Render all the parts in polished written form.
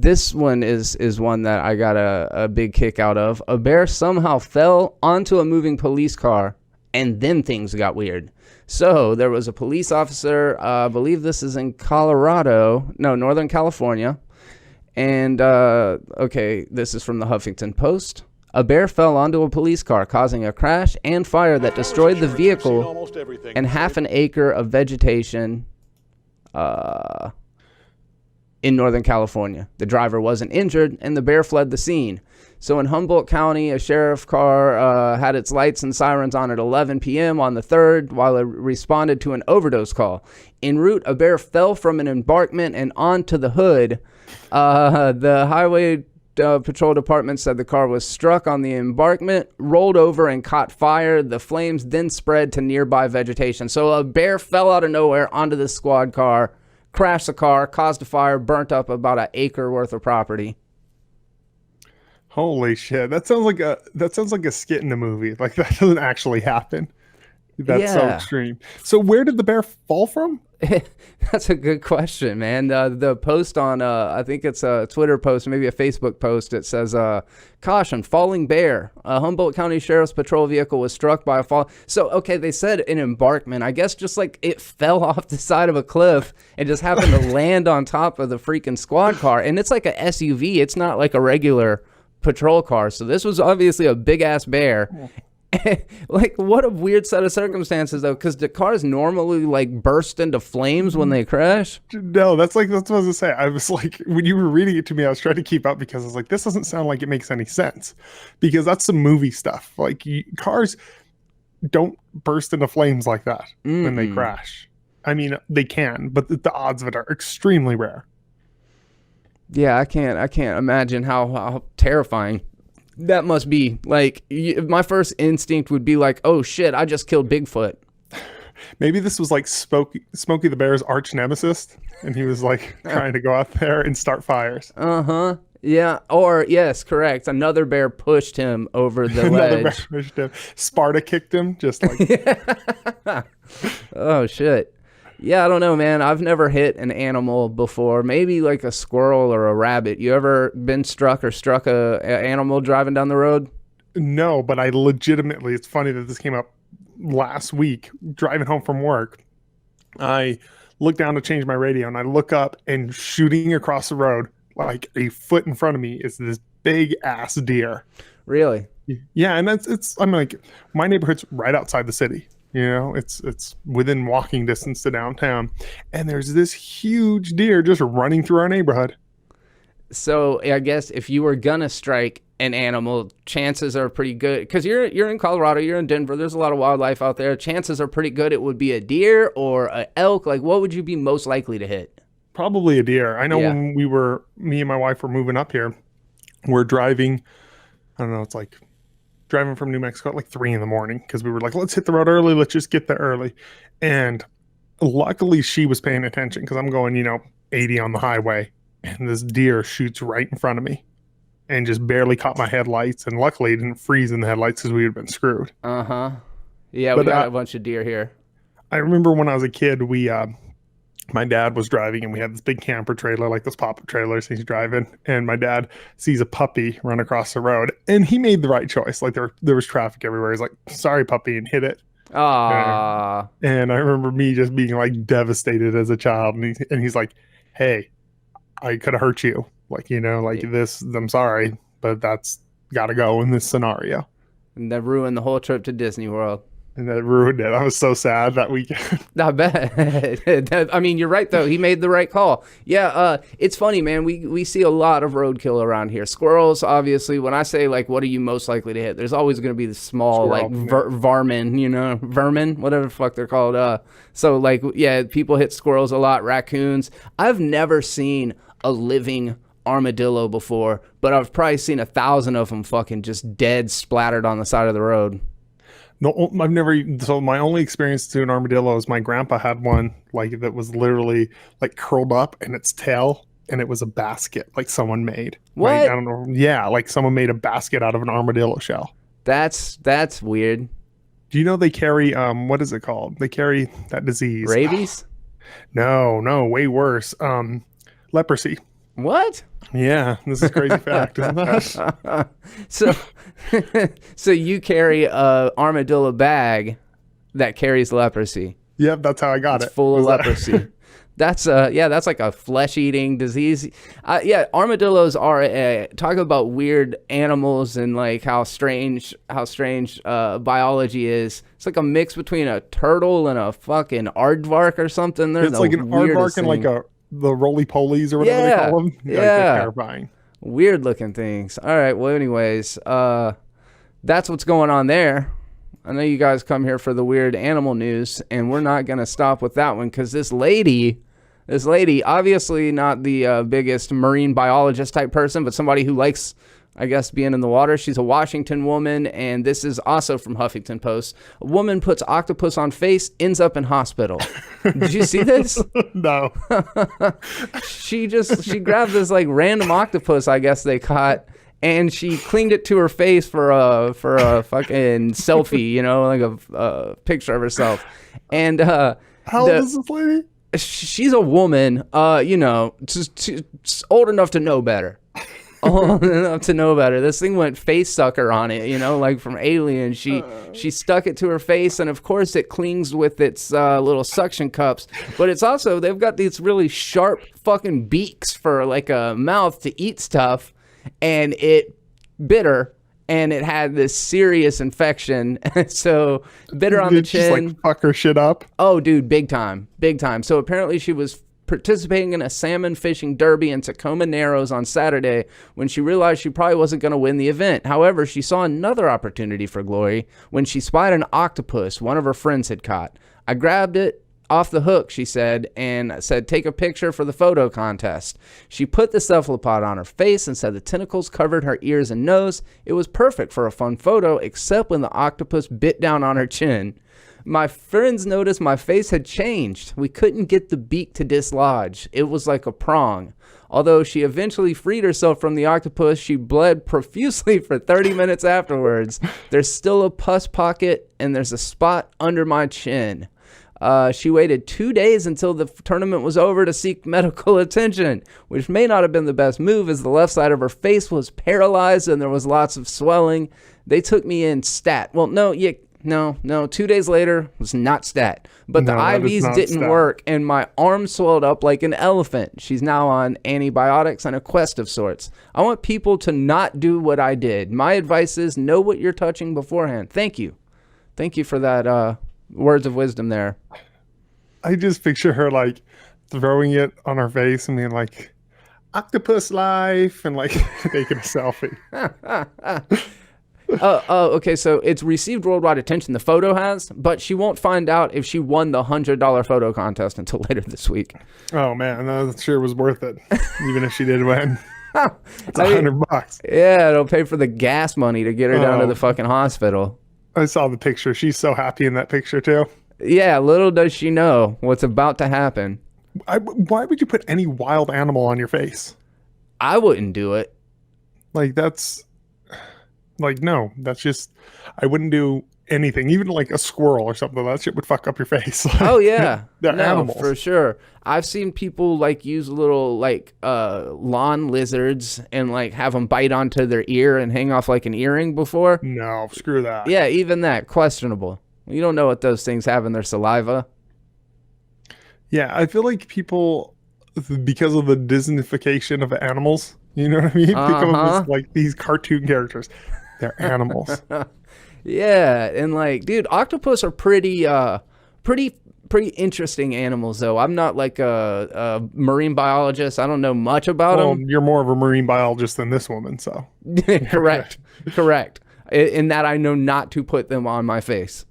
This one is one that I got a big kick out of. A bear somehow fell onto a moving police car, and then things got weird. So there was a police officer, I believe this is in Northern California. And, okay, this is from the Huffington Post. A bear fell onto a police car, causing a crash and fire that destroyed the vehicle and half an acre of vegetation in Northern California. The driver wasn't injured, and the bear fled the scene. So in Humboldt County, a sheriff car had its lights and sirens on at 11 p.m. on the 3rd while it responded to an overdose call. En route, a bear fell from an embankment and onto the hood. The highway patrol department said the car was struck on the embankment, rolled over, and caught fire. The flames then spread to nearby vegetation. So a bear fell out of nowhere onto the squad car, crashed the car, caused a fire, burnt up about an acre worth of property. Holy shit! That sounds like a skit in a movie. Like, that doesn't actually happen. That's so extreme. So where did the bear fall from? That's a good question, man. The post on, I think it's a Twitter post, maybe a Facebook post. It says, caution, falling bear. A Humboldt County Sheriff's Patrol vehicle was struck by a fall. So, okay, they said an embankment. I guess just like it fell off the side of a cliff and just happened to land on top of the freaking squad car. And it's like a SUV. It's not like a regular patrol car. So this was obviously a big-ass bear. Like, what a weird set of circumstances, though, because the cars normally like burst into flames when they crash. No, that's what I was gonna say. I was like, when you were reading it to me, I was trying to keep up because I was like, this doesn't sound like it makes any sense, because that's some movie stuff. Like, cars don't burst into flames like that when they crash. I mean, they can, but the odds of it are extremely rare. Yeah, I can't imagine how terrifying that must be. Like, my first instinct would be like, oh shit, I just killed Bigfoot. Maybe this was like Smokey the Bear's arch nemesis, and he was like trying to go out there and start fires. Yeah, or yes, correct. Another bear pushed him over the Another ledge. bear pushed him. Sparta kicked him, just like. Oh shit. Yeah, I don't know, man. I've never hit an animal before. Maybe like a squirrel or a rabbit. You ever been struck a animal driving down the road? No, but I legitimately, it's funny that this came up last week, driving home from work. I look down to change my radio, and I look up, and shooting across the road, like a foot in front of me, is this big ass deer. Really? Yeah, and I'm like, my neighborhood's right outside the city. You know, it's within walking distance to downtown, and there's this huge deer just running through our neighborhood. So I guess if you were gonna strike an animal, chances are pretty good, because you're in Colorado, you're in Denver, there's a lot of wildlife out there. Chances are pretty good it would be a deer or an elk. Like, what would you be most likely to hit? Probably a deer. I know when me and my wife were moving up here, we're driving, I don't know, it's like driving from New Mexico at like 3 a.m. because we were like, let's hit the road early. Let's just get there early. And luckily she was paying attention, because I'm going, 80 on the highway, and this deer shoots right in front of me and just barely caught my headlights. And luckily it didn't freeze in the headlights, because we would have been screwed. Yeah, we got a bunch of deer here. I remember when I was a kid, my dad was driving, and we had this big camper trailer, like those pop-up trailers. He's driving, and my dad sees a puppy run across the road, and he made the right choice. Like, there was traffic everywhere. He's like, sorry, puppy, and hit it. Aww. And I remember me just being like devastated as a child. And he's like, hey, I could have hurt you. Like, this, I'm sorry, but that's got to go in this scenario. And that ruined the whole trip to Disney World. And that ruined it. I was so sad that weekend. I bet. I mean, you're right, though. He made the right call. Yeah, it's funny, man. We see a lot of roadkill around here. Squirrels, obviously. When I say, like, what are you most likely to hit, there's always going to be the small, squirrel, like, varmin, vermin, whatever the fuck they're called. So, like, yeah, people hit squirrels a lot, raccoons. I've never seen a living armadillo before, but I've probably seen 1,000 of them fucking just dead, splattered on the side of the road. No, I've never. So my only experience to an armadillo is my grandpa had one, like, that was literally like curled up in its tail, and it was a basket like someone made. What? Like, I don't know. Yeah, like someone made a basket out of an armadillo shell. That's weird. Do you know they carry what is it called? They carry that disease. Rabies? No, way worse. Leprosy. What? Yeah, this is a crazy fact, isn't that? So, so you carry a armadillo bag that carries leprosy. Yep, that's how I got it. It's full of leprosy. That's that's like a flesh-eating disease. Yeah, armadillos are talk about weird animals and like how strange biology is. It's like a mix between a turtle and a fucking aardvark or something. It's like an aardvark and like the roly-polies or whatever they call them. Yeah, they're terrifying. Weird looking things. All right, well, anyways, that's what's going on there. I know you guys come here for the weird animal news, and we're not going to stop with that one because this lady, obviously not the biggest marine biologist type person, but somebody who likes, I guess, being in the water. She's a Washington woman, and this is also from Huffington Post. A woman puts octopus on face, ends up in hospital. Did you see this? No. She grabbed this like random octopus, I guess they caught, and she cleaned it to her face for a fucking selfie, you know, like a picture of herself. And how old is this lady? She's a woman, you know, just old enough to know better. Old enough to know better. This thing went face sucker on it, you know, like from Alien. She stuck it to her face, and of course it clings with its little suction cups. But it's also, they've got these really sharp fucking beaks for like a mouth to eat stuff. And it bit her, and it had this serious infection. So bit her on the chin. Just like fuck her shit up. Oh, dude, big time. So apparently she was participating in a salmon fishing derby in Tacoma Narrows on Saturday when she realized she probably wasn't going to win the event. However, she saw another opportunity for glory when she spied an octopus one of her friends had caught. I grabbed it off the hook, she said, and said, take a picture for the photo contest. She put the cephalopod on her face and said the tentacles covered her ears and nose. It was perfect for a fun photo, except when the octopus bit down on her chin. My friends noticed my face had changed. We couldn't get the beak to dislodge. It was like a prong. Although she eventually freed herself from the octopus, she bled profusely for 30 minutes afterwards. There's still a pus pocket, and there's a spot under my chin. She waited 2 days until the tournament was over to seek medical attention, which may not have been the best move as the left side of her face was paralyzed and there was lots of swelling. They took me in stat. Well, no. 2 days later was not stat. But the IVs didn't work, and my arm swelled up like an elephant. She's now on antibiotics and a quest of sorts. I want people to not do what I did. My advice is know what you're touching beforehand. Thank you. Thank you for that words of wisdom there. I just picture her like throwing it on her face and being like, octopus life, and like taking a selfie. Okay, so it's received worldwide attention, the photo has, but she won't find out if she won the $100 photo contest until later this week. Oh man, that sure was worth it, even if she did win. It's $100. Yeah, it'll pay for the gas money to get her down to the fucking hospital. I saw the picture. She's so happy in that picture too. Yeah, little does she know what's about to happen. Why would you put any wild animal on your face? I wouldn't do it. Like, that's like, no, that's just, I wouldn't do anything, even like a squirrel or something. That shit would fuck up your face. Like, oh yeah, they're animals for sure. I've seen people like use little like lawn lizards and like have them bite onto their ear and hang off like an earring before. No, screw that. Yeah, even that, questionable. You don't know what those things have in their saliva. Yeah, I feel like people, because of the Disneyfication of animals, you know what I mean? Because like these cartoon characters, they're animals. Yeah, and like, dude, octopus are pretty interesting animals, though. I'm not like a marine biologist. I don't know much about them. You're more of a marine biologist than this woman, so. Correct. In that I know not to put them on my face.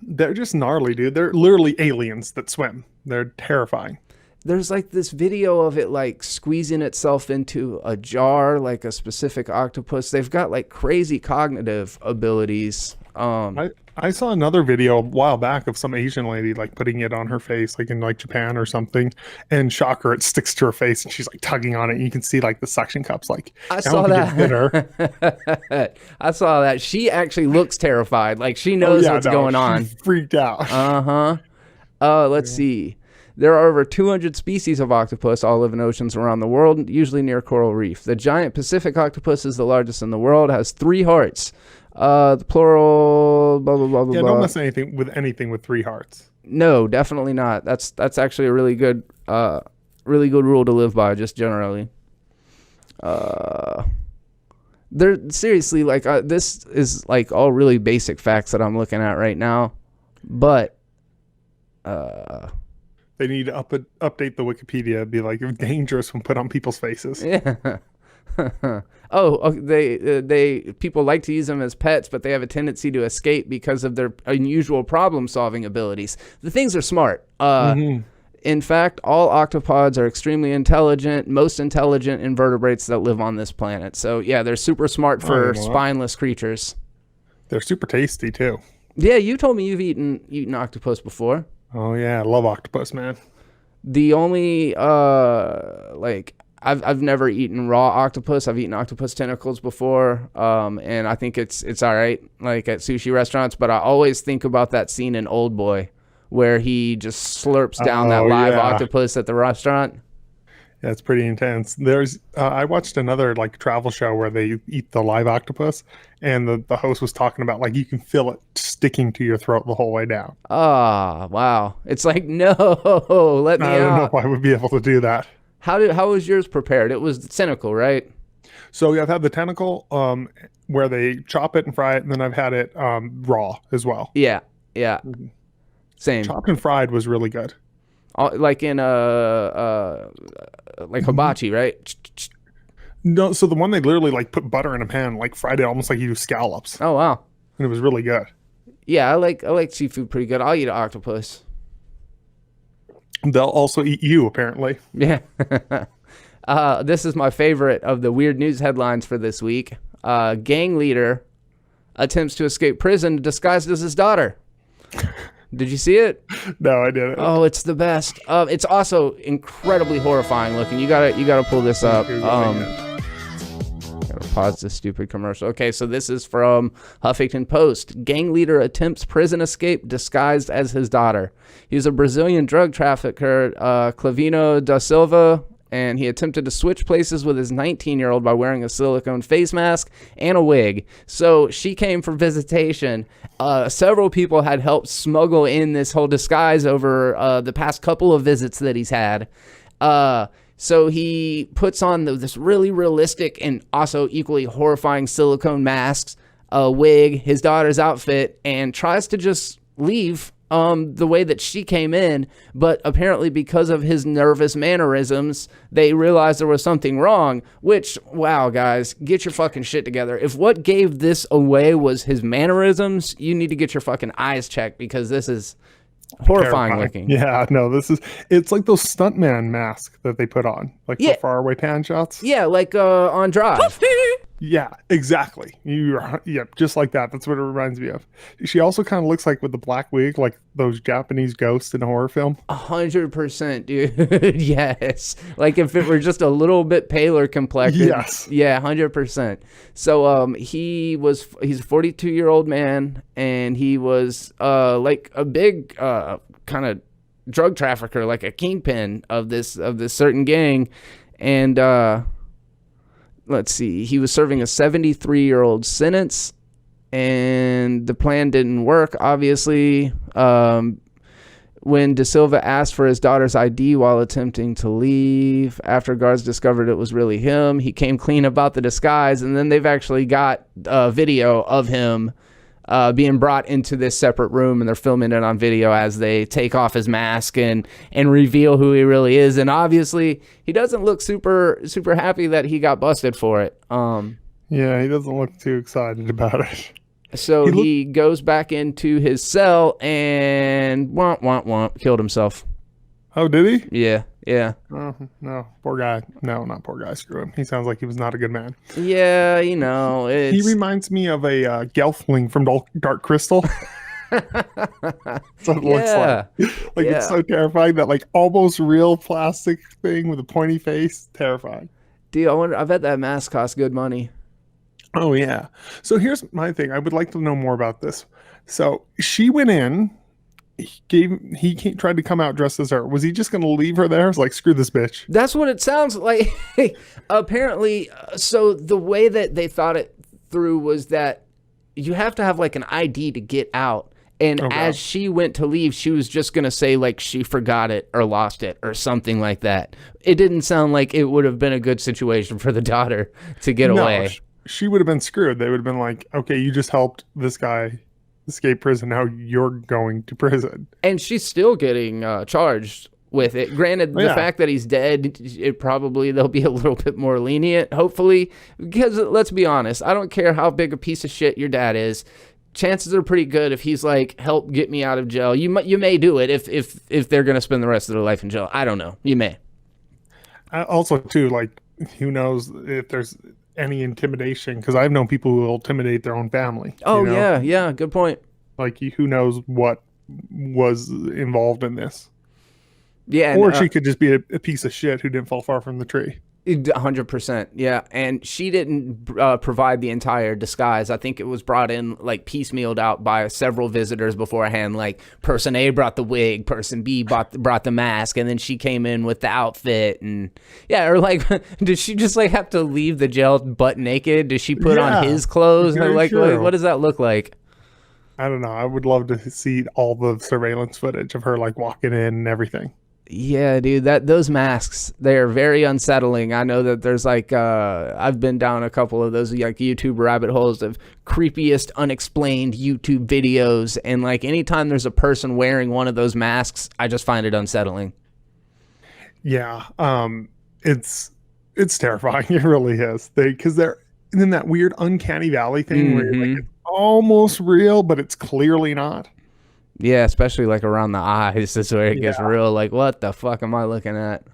They're just gnarly, dude. They're literally aliens that swim. They're terrifying. There's like this video of it like squeezing itself into a jar, like a specific octopus. They've got like crazy cognitive abilities. I saw another video a while back of some Asian lady like putting it on her face, like in like Japan or something, and shocker, it sticks to her face and she's like tugging on it. And you can see like the suction cups. Like, I saw that. I saw that. She actually looks terrified. Like she knows what's going on. She's freaked out. Let's see. There are over 200 species of octopus all live in oceans around the world, usually near coral reef. The giant Pacific octopus is the largest in the world, has 3 hearts. The plural, blah, blah, blah, blah, Yeah, blah. don't mess anything with 3 hearts. No, definitely not. That's actually a really good rule to live by, just generally. They're seriously like this is like all really basic facts that I'm looking at right now, but they need to update the Wikipedia, be like dangerous when put on people's faces. Yeah. They people like to use them as pets, but they have a tendency to escape because of their unusual problem-solving abilities. The things are smart. In fact, all octopods are extremely intelligent, most intelligent invertebrates that live on this planet. So, yeah, they're super smart for spineless creatures. They're super tasty, too. Yeah, you told me you've eaten octopus before. Oh, yeah, I love octopus, man. The only, I've never eaten raw octopus. I've eaten octopus tentacles before, and I think it's all right, like at sushi restaurants, but I always think about that scene in Old Boy, where he just slurps down that live octopus at the restaurant. Yeah, it's pretty intense. There's I watched another like travel show where they eat the live octopus, and the host was talking about like you can feel it sticking to your throat the whole way down. Ah, wow. It's like, no, let me out. I don't know if I would be able to do that. How was yours prepared? It was tentacle, right? So yeah, I've had the tentacle where they chop it and fry it, and then I've had it raw as well. Yeah. Same. Chopped and fried was really good. Like in like hibachi, right? No, so the one they literally like put butter in a pan, like fried it almost like you do scallops. Oh wow. And it was really good. Yeah, I like seafood pretty good. I'll eat an octopus. They'll also eat you, apparently. Yeah. This is my favorite of the weird news headlines for this week. Gang leader attempts to escape prison disguised as his daughter. Did you see it? No, I didn't. Oh, it's the best. It's also incredibly horrifying looking. You gotta pull this up. Gotta pause this stupid commercial. Okay, so this is from Huffington Post. Gang leader attempts prison escape disguised as his daughter. He's a Brazilian drug trafficker, Clavino da Silva, and he attempted to switch places with his 19-year-old by wearing a silicone face mask and a wig. So she came for visitation. Several people had helped smuggle in this whole disguise over the past couple of visits that he's had. So he puts on this really realistic and also equally horrifying silicone masks, a wig, his daughter's outfit, and tries to just leave the way that she came in, but apparently because of his nervous mannerisms, they realized there was something wrong, which, wow, guys, get your fucking shit together. If what gave this away was his mannerisms, you need to get your fucking eyes checked, because this is horrifying looking. Yeah, no, it's like those stuntman masks that they put on, like the faraway pan shots. Yeah, like on Drive. Yeah, exactly. Just like that. That's what it reminds me of. She also kind of looks like with the black wig, like those Japanese ghosts in a horror film. 100%, dude. Yes. Like if it were just a little bit paler complected. Yes. Yeah, 100%. So he's a 42-year-old man, and he was like a big kind of drug trafficker, like a kingpin of this certain gang, and let's see, he was serving a 73-year-old sentence, and the plan didn't work, obviously. When Da Silva asked for his daughter's ID while attempting to leave, after guards discovered it was really him, he came clean about the disguise, and then they've actually got a video of him being brought into this separate room, and they're filming it on video as they take off his mask and reveal who he really is. And obviously he doesn't look super happy that he got busted for it. Yeah, he doesn't look too excited about it. So he goes back into his cell and killed himself. Oh, did he? Yeah. Oh, no, poor guy. No, not poor guy. Screw him. He sounds like he was not a good man. Yeah, you know. He reminds me of a Gelfling from Dark Crystal. That's what it looks like. It's so terrifying, that like almost real plastic thing with a pointy face. Terrifying. Dude, I bet that mask costs good money. Oh, yeah. So here's my thing. I would like to know more about this. So she went in tried to come out dressed as her. Was he just going to leave her there? It's like, screw this bitch. That's what it sounds like. Apparently, so the way that they thought it through was that you have to have like an ID to get out. And as she went to leave, she was just going to say like she forgot it or lost it or something like that. It didn't sound like it would have been a good situation for the daughter to get away. She would have been screwed. They would have been like, okay, you just helped this guy escape prison. Now you're going to prison. And she's still getting charged with it. Granted, the fact that he's dead, they'll be a little bit more lenient, hopefully. Because let's be honest, I don't care how big a piece of shit your dad is. Chances are pretty good if he's like, help get me out of jail. You may do it if they're gonna spend the rest of their life in jail. I don't know. You may. Also, too, like, who knows if there's any intimidation? Because I've known people who will intimidate their own family. Oh, you know? Yeah, good point. Like, who knows what was involved in this? Yeah, or she could just be a piece of shit who didn't fall far from the tree. 100%, yeah. And she didn't provide the entire disguise. I think it was brought in, like, piecemealed out by several visitors beforehand. Like, person A brought the wig, person B brought the mask, and then she came in with the outfit. And, yeah, or, like, did she just, like, have to leave the jail butt naked? Did she put on his clothes? Or, like, what does that look like? I don't know. I would love to see all the surveillance footage of her, like, walking in and everything. Yeah, dude, those masks, they're very unsettling. I know that there's like I've been down a couple of those like YouTube rabbit holes of creepiest unexplained YouTube videos, and like anytime there's a person wearing one of those masks, I just find it unsettling. Yeah, it's terrifying. It really is. Because they're in that weird uncanny valley thing where you're like, it's almost real, but it's clearly not. Yeah, especially like around the eyes is where it gets real. Like, what the fuck am I looking at?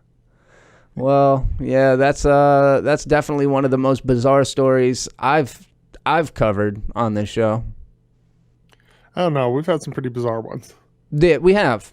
Well, yeah, that's definitely one of the most bizarre stories I've covered on this show. I don't know. We've had some pretty bizarre ones. Yeah, we have.